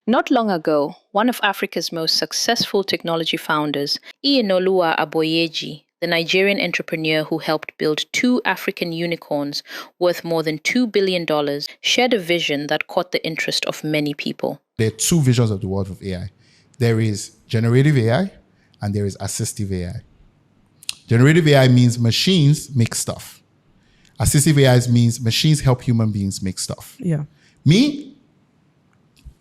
Not long ago, one of Africa's most successful technology founders, Iyenoluwa Aboyeji, the Nigerian entrepreneur who helped build two African unicorns worth more than $2 billion, shared a vision that caught the interest of many people. There are two visions of the world of AI. There is generative AI and there is assistive AI. Generative AI means machines make stuff. Assistive AI means machines help human beings make stuff. Yeah.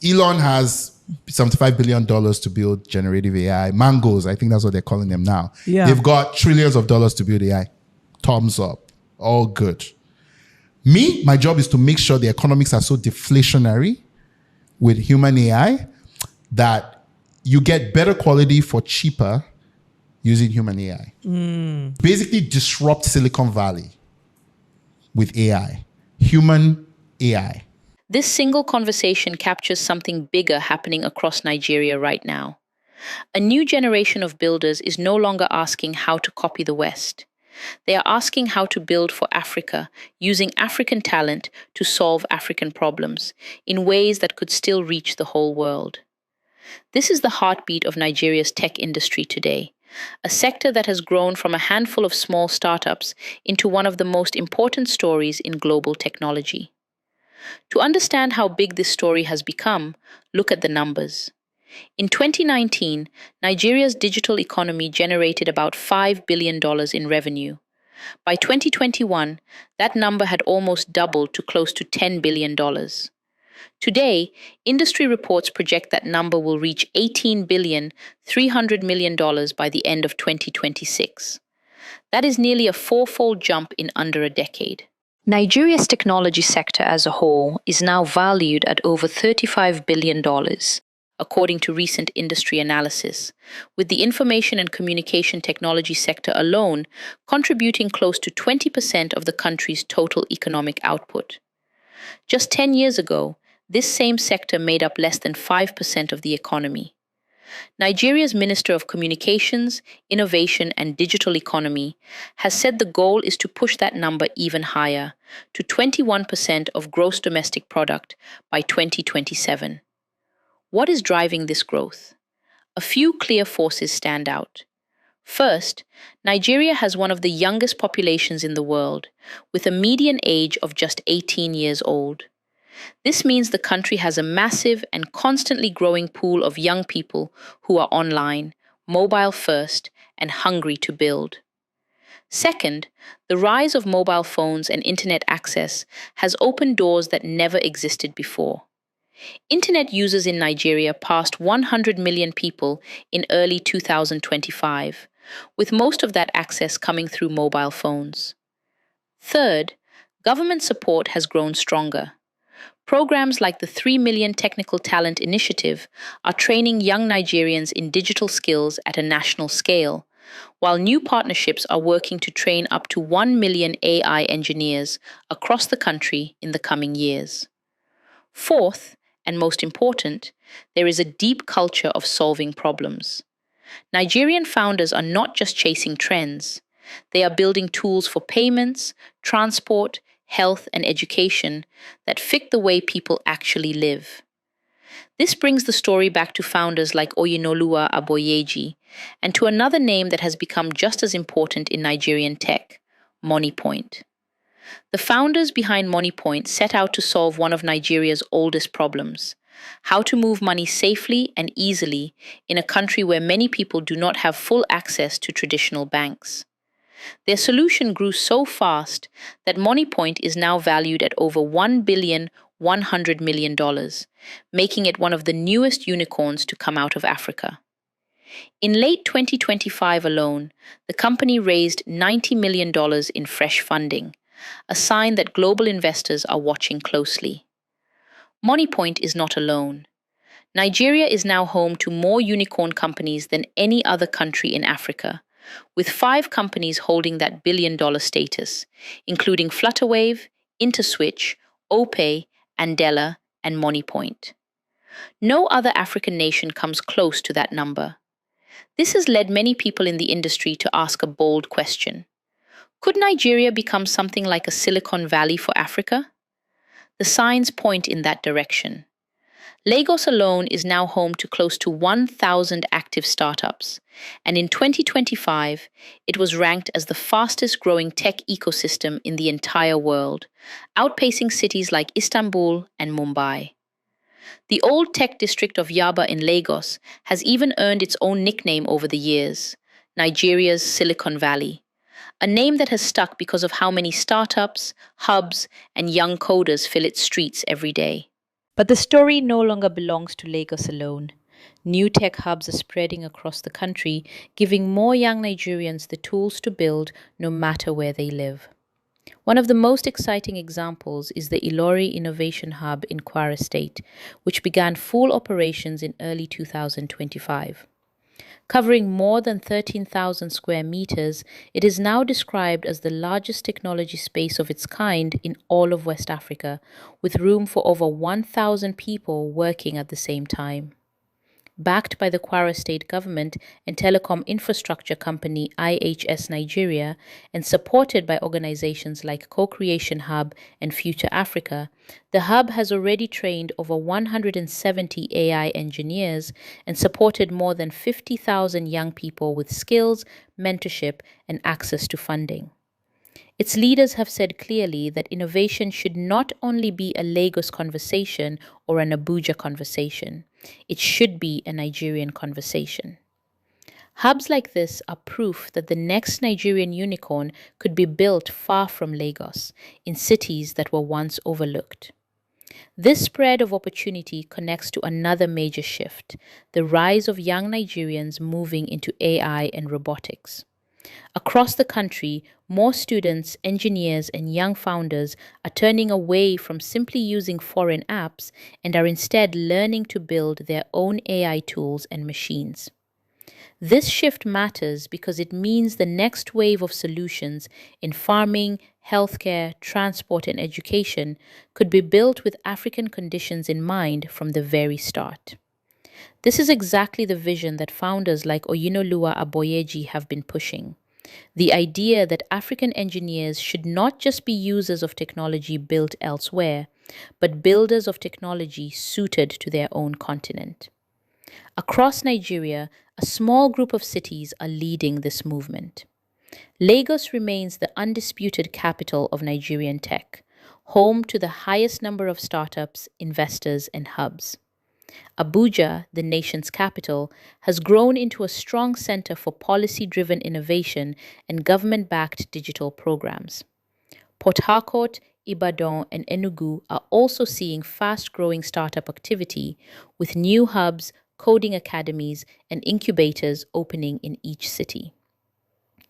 Elon has $75 billion to build generative AI. Mangoes, I think that's what they're calling them now. Yeah. They've got trillions of dollars to build AI. Thumbs up. All good. My job is to make sure the economics are so deflationary with human AI that you get better quality for cheaper using human AI. Basically disrupt Silicon Valley with AI. Human AI. This single conversation captures something bigger happening across Nigeria right now. A new generation of builders is no longer asking how to copy the West. They are asking how to build for Africa, using African talent to solve African problems in ways that could still reach the whole world. This is the heartbeat of Nigeria's tech industry today, a sector that has grown from a handful of small startups into one of the most important stories in global technology. To understand how big this story has become, look at the numbers. In 2019, Nigeria's digital economy generated about $5 billion in revenue. By 2021, that number had almost doubled to close to $10 billion. Today, industry reports project that number will reach $18 billion, $300 million by the end of 2026. That is nearly a fourfold jump in under a decade. Nigeria's technology sector as a whole is now valued at over $35 billion, according to recent industry analysis, with the information and communication technology sector alone contributing close to 20% of the country's total economic output. Just 10 years ago, this same sector made up less than 5% of the economy. Nigeria's Minister of Communications, Innovation and Digital Economy has said the goal is to push that number even higher, to 21% of gross domestic product by 2027. What is driving this growth? A few clear forces stand out. First, Nigeria has one of the youngest populations in the world, with a median age of just 18 years old. This means the country has a massive and constantly growing pool of young people who are online, mobile first, and hungry to build. Second, the rise of mobile phones and internet access has opened doors that never existed before. Internet users in Nigeria passed 100 million people in early 2025, with most of that access coming through mobile phones. Third, government support has grown stronger. Programs like the 3 Million Technical Talent Initiative are training young Nigerians in digital skills at a national scale, while new partnerships are working to train up to 1 million AI engineers across the country in the coming years. Fourth, and most important, there is a deep culture of solving problems. Nigerian founders are not just chasing trends. They are building tools for payments, transport, health, and education that fit the way people actually live. This brings the story back to founders like Iyenoluwa Aboyeji and to another name that has become just as important in Nigerian tech, MoneyPoint. The founders behind MoneyPoint set out to solve one of Nigeria's oldest problems: how to move money safely and easily in a country where many people do not have full access to traditional banks. Their solution grew so fast that MoneyPoint is now valued at over $1.1 billion, making it one of the newest unicorns to come out of Africa. In late 2025 alone, the company raised $90 million in fresh funding, a sign that global investors are watching closely. MoneyPoint is not alone. Nigeria is now home to more unicorn companies than any other country in Africa, with 5 companies holding that billion-dollar status, including Flutterwave, Interswitch, Opay, Andela, and MoneyPoint. No other African nation comes close to that number. This has led many people in the industry to ask a bold question. Could Nigeria become something like a Silicon Valley for Africa? The signs point in that direction. Lagos alone is now home to close to 1,000 active startups, and in 2025, it was ranked as the fastest growing tech ecosystem in the entire world, outpacing cities like Istanbul and Mumbai. The old tech district of Yaba in Lagos has even earned its own nickname over the years, Nigeria's Silicon Valley, a name that has stuck because of how many startups, hubs, and young coders fill its streets every day. But the story no longer belongs to Lagos alone. New tech hubs are spreading across the country, giving more young Nigerians the tools to build no matter where they live. One of the most exciting examples is the Ilori Innovation Hub in Kwara State, which began full operations in early 2025. Covering more than 13,000 square meters, it is now described as the largest technology space of its kind in all of West Africa, with room for over 1,000 people working at the same time. Backed by the Kwara State government and telecom infrastructure company IHS Nigeria, and supported by organizations like Co-Creation Hub and Future Africa, the hub has already trained over 170 AI engineers and supported more than 50,000 young people with skills, mentorship, and access to funding. Its leaders have said clearly that innovation should not only be a Lagos conversation or an Abuja conversation, it should be a Nigerian conversation. Hubs like this are proof that the next Nigerian unicorn could be built far from Lagos, in cities that were once overlooked. This spread of opportunity connects to another major shift, the rise of young Nigerians moving into AI and robotics. Across the country, more students, engineers, and young founders are turning away from simply using foreign apps and are instead learning to build their own AI tools and machines. This shift matters because it means the next wave of solutions in farming, healthcare, transport, and education could be built with African conditions in mind from the very start. This is exactly the vision that founders like Oyinoluwa Aboyeji have been pushing. The idea that African engineers should not just be users of technology built elsewhere, but builders of technology suited to their own continent. Across Nigeria, a small group of cities are leading this movement. Lagos remains the undisputed capital of Nigerian tech, home to the highest number of startups, investors, and hubs. Abuja, the nation's capital, has grown into a strong center for policy-driven innovation and government-backed digital programs. Port Harcourt, Ibadan, and Enugu are also seeing fast-growing startup activity, with new hubs, coding academies, and incubators opening in each city.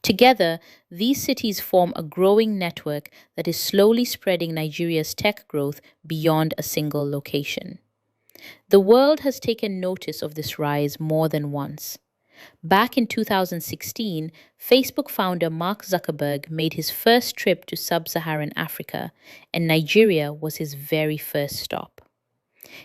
Together, these cities form a growing network that is slowly spreading Nigeria's tech growth beyond a single location. The world has taken notice of this rise more than once. Back in 2016, Facebook founder Mark Zuckerberg made his first trip to sub-Saharan Africa, and Nigeria was his very first stop.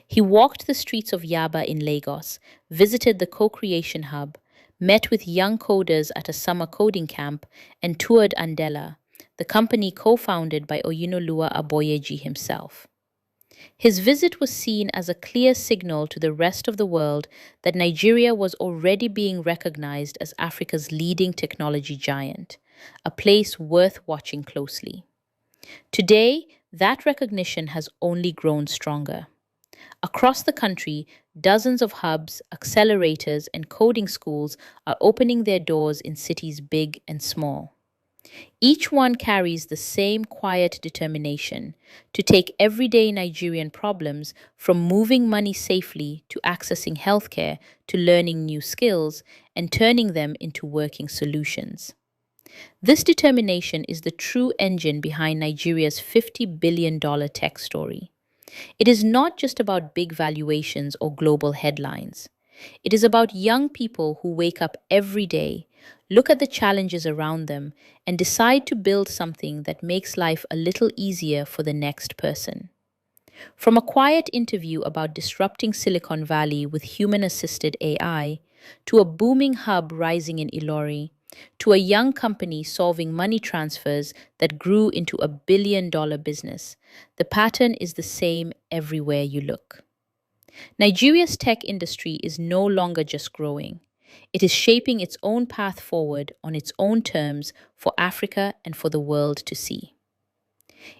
He walked the streets of Yaba in Lagos, visited the Co-Creation Hub, met with young coders at a summer coding camp, and toured Andela, the company co-founded by Oyinoluwa Aboyeji himself. His visit was seen as a clear signal to the rest of the world that Nigeria was already being recognized as Africa's leading technology giant, a place worth watching closely. Today, that recognition has only grown stronger. Across the country, dozens of hubs, accelerators, and coding schools are opening their doors in cities big and small. Each one carries the same quiet determination to take everyday Nigerian problems, from moving money safely to accessing healthcare to learning new skills, and turning them into working solutions. This determination is the true engine behind Nigeria's $50 billion tech story. It is not just about big valuations or global headlines. It is about young people who wake up every day, look at the challenges around them, and decide to build something that makes life a little easier for the next person. From a quiet interview about disrupting Silicon Valley with human-assisted AI, to a booming hub rising in Ilori, to a young company solving money transfers that grew into a billion-dollar business, the pattern is the same everywhere you look. Nigeria's tech industry is no longer just growing. It is shaping its own path forward on its own terms for Africa and for the world to see.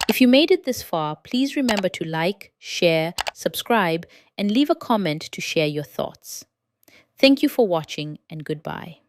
If you made it this far, please remember to like, share, subscribe, and leave a comment to share your thoughts. Thank you for watching, and goodbye.